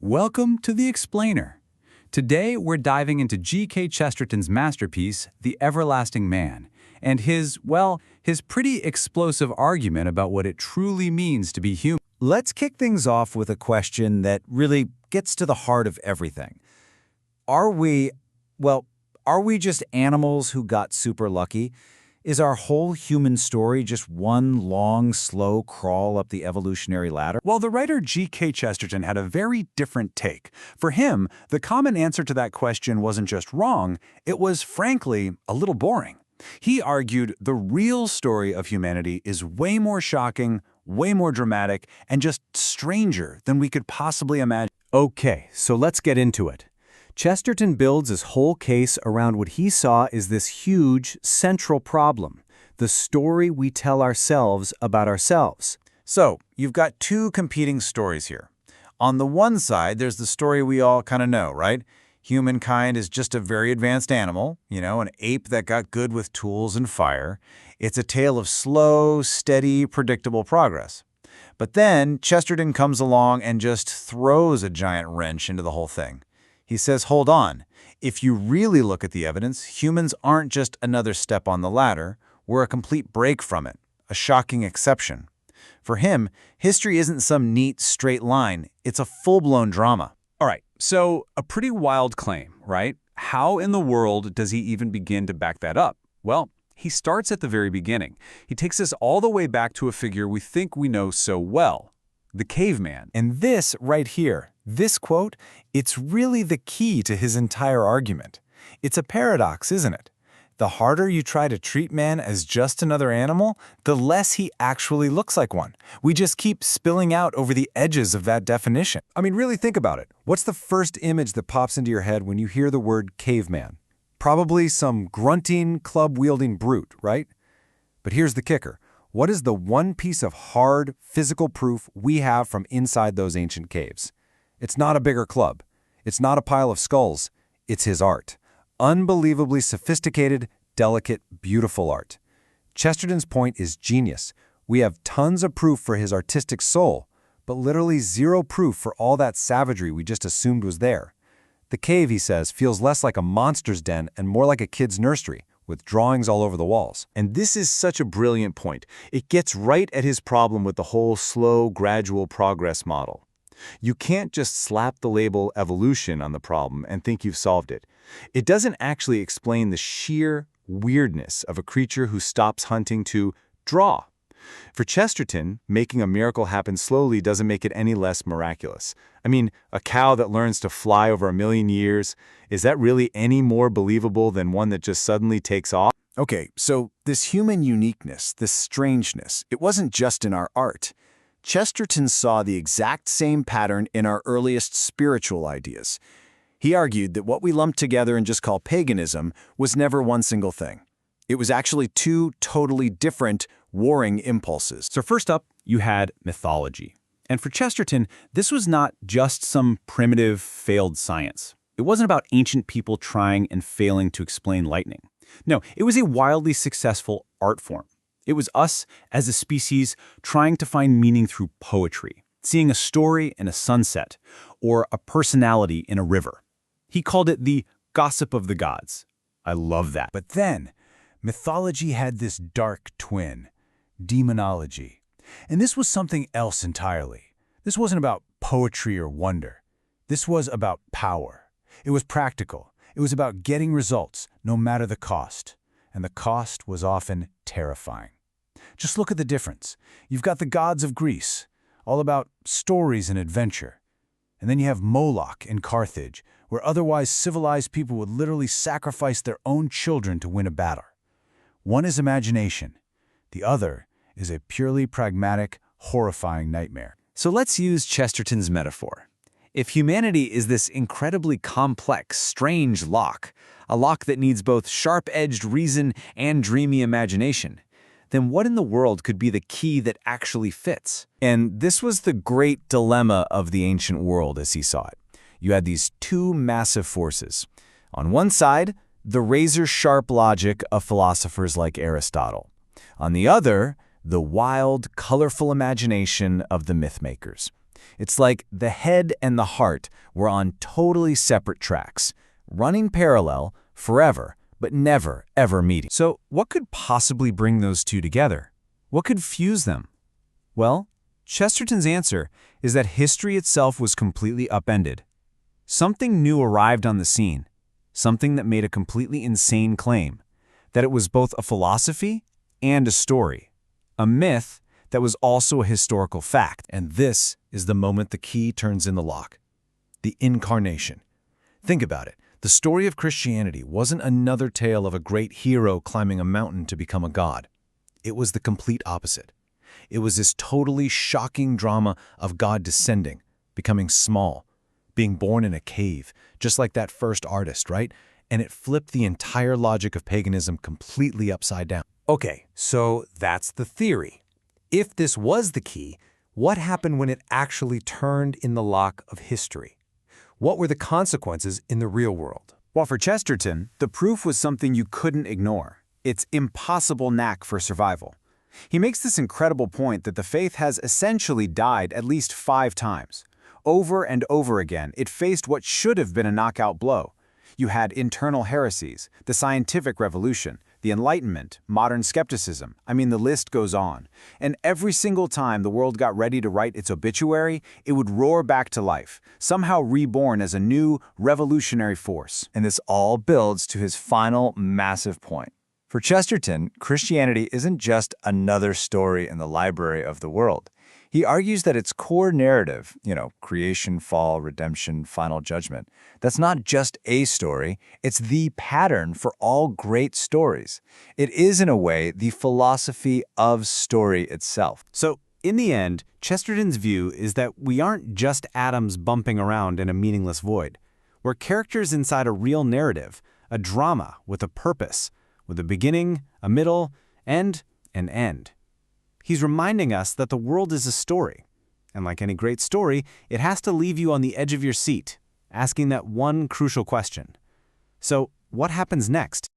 Welcome to The Explainer. Today we're diving into G.K. Chesterton's masterpiece, The Everlasting Man, and his pretty explosive argument about what it truly means to be human. Let's kick things off with a question that really gets to the heart of everything. Are we just animals who got super lucky? Is our whole human story just one long, slow crawl up the evolutionary ladder? Well, the writer G.K. Chesterton had a very different take. For him, the common answer to that question wasn't just wrong, it was, frankly, a little boring. He argued the real story of humanity is way more shocking, way more dramatic, and just stranger than we could possibly imagine. Okay, so let's get into it. Chesterton builds his whole case around what he saw as this huge, central problem, the story we tell ourselves about ourselves. So, you've got two competing stories here. On the one side, there's the story we all kind of know, right? Humankind is just a very advanced animal, an ape that got good with tools and fire. It's a tale of slow, steady, predictable progress. But then Chesterton comes along and just throws a giant wrench into the whole thing. He says, hold on, if you really look at the evidence, humans aren't just another step on the ladder, we're a complete break from it, a shocking exception. For him, history isn't some neat, straight line, it's a full-blown drama. All right, so a pretty wild claim, right? How in the world does he even begin to back that up? Well, he starts at the very beginning. He takes us all the way back to a figure we think we know so well, the caveman. And this right here, this quote, it's really the key to his entire argument. It's a paradox, isn't it? The harder you try to treat man as just another animal, the less he actually looks like one. We just keep spilling out over the edges of that definition. I mean, really think about it. What's the first image that pops into your head when you hear the word caveman? Probably some grunting, club-wielding brute, right? But here's the kicker. What is the one piece of hard, physical proof we have from inside those ancient caves? It's not a bigger club. It's not a pile of skulls. It's his art. Unbelievably sophisticated, delicate, beautiful art. Chesterton's point is genius. We have tons of proof for his artistic soul, but literally zero proof for all that savagery we just assumed was there. The cave, he says, feels less like a monster's den and more like a kid's nursery, with drawings all over the walls. And this is such a brilliant point. It gets right at his problem with the whole slow, gradual progress model. You can't just slap the label evolution on the problem and think you've solved it. It doesn't actually explain the sheer weirdness of a creature who stops hunting to draw. For Chesterton, making a miracle happen slowly doesn't make it any less miraculous. I mean, a cow that learns to fly over 1,000,000 years, is that really any more believable than one that just suddenly takes off? Okay, so this human uniqueness, this strangeness, it wasn't just in our art. Chesterton saw the exact same pattern in our earliest spiritual ideas. He argued that what we lump together and just call paganism was never one single thing. It was actually two totally different, warring impulses. So first up, you had mythology. And for Chesterton, this was not just some primitive, failed science. It wasn't about ancient people trying and failing to explain lightning. No, it was a wildly successful art form. It was us, as a species, trying to find meaning through poetry, seeing a story in a sunset, or a personality in a river. He called it the gossip of the gods. I love that. But then, mythology had this dark twin, demonology. And this was something else entirely. This wasn't about poetry or wonder. This was about power. It was practical. It was about getting results, no matter the cost. And the cost was often terrifying. Just look at the difference. You've got the gods of Greece, all about stories and adventure. And then you have Moloch in Carthage, where otherwise civilized people would literally sacrifice their own children to win a battle. One is imagination. The other is a purely pragmatic, horrifying nightmare. So let's use Chesterton's metaphor. If humanity is this incredibly complex, strange lock, a lock that needs both sharp-edged reason and dreamy imagination, then what in the world could be the key that actually fits? And this was the great dilemma of the ancient world as he saw it. You had these two massive forces. On one side, the razor-sharp logic of philosophers like Aristotle. On the other, the wild, colorful imagination of the mythmakers. It's like the head and the heart were on totally separate tracks, running parallel forever, but never, ever meeting. So what could possibly bring those two together? What could fuse them? Well, Chesterton's answer is that history itself was completely upended. Something new arrived on the scene, something that made a completely insane claim, that it was both a philosophy and a story, a myth that was also a historical fact. And this is the moment the key turns in the lock. The incarnation. Think about it. The story of Christianity wasn't another tale of a great hero climbing a mountain to become a god. It was the complete opposite. It was this totally shocking drama of God descending, becoming small, being born in a cave, just like that first artist, right? And it flipped the entire logic of paganism completely upside down. Okay, so that's the theory. If this was the key, what happened when it actually turned in the lock of history? What were the consequences in the real world? Well, for Chesterton, the proof was something you couldn't ignore. Its impossible knack for survival. He makes this incredible point that the faith has essentially died at least 5 times. Over and over again, it faced what should have been a knockout blow. You had internal heresies, the scientific revolution, the Enlightenment, modern skepticism. I mean, the list goes on. And every single time the world got ready to write its obituary, it would roar back to life, somehow reborn as a new, revolutionary force. And this all builds to his final massive point. For Chesterton, Christianity isn't just another story in the library of the world. He argues that its core narrative, creation, fall, redemption, final judgment, that's not just a story, it's the pattern for all great stories. It is, in a way, the philosophy of story itself. So, in the end, Chesterton's view is that we aren't just atoms bumping around in a meaningless void. We're characters inside a real narrative, a drama with a purpose, with a beginning, a middle, and an end. He's reminding us that the world is a story, and like any great story, it has to leave you on the edge of your seat, asking that one crucial question. So, what happens next?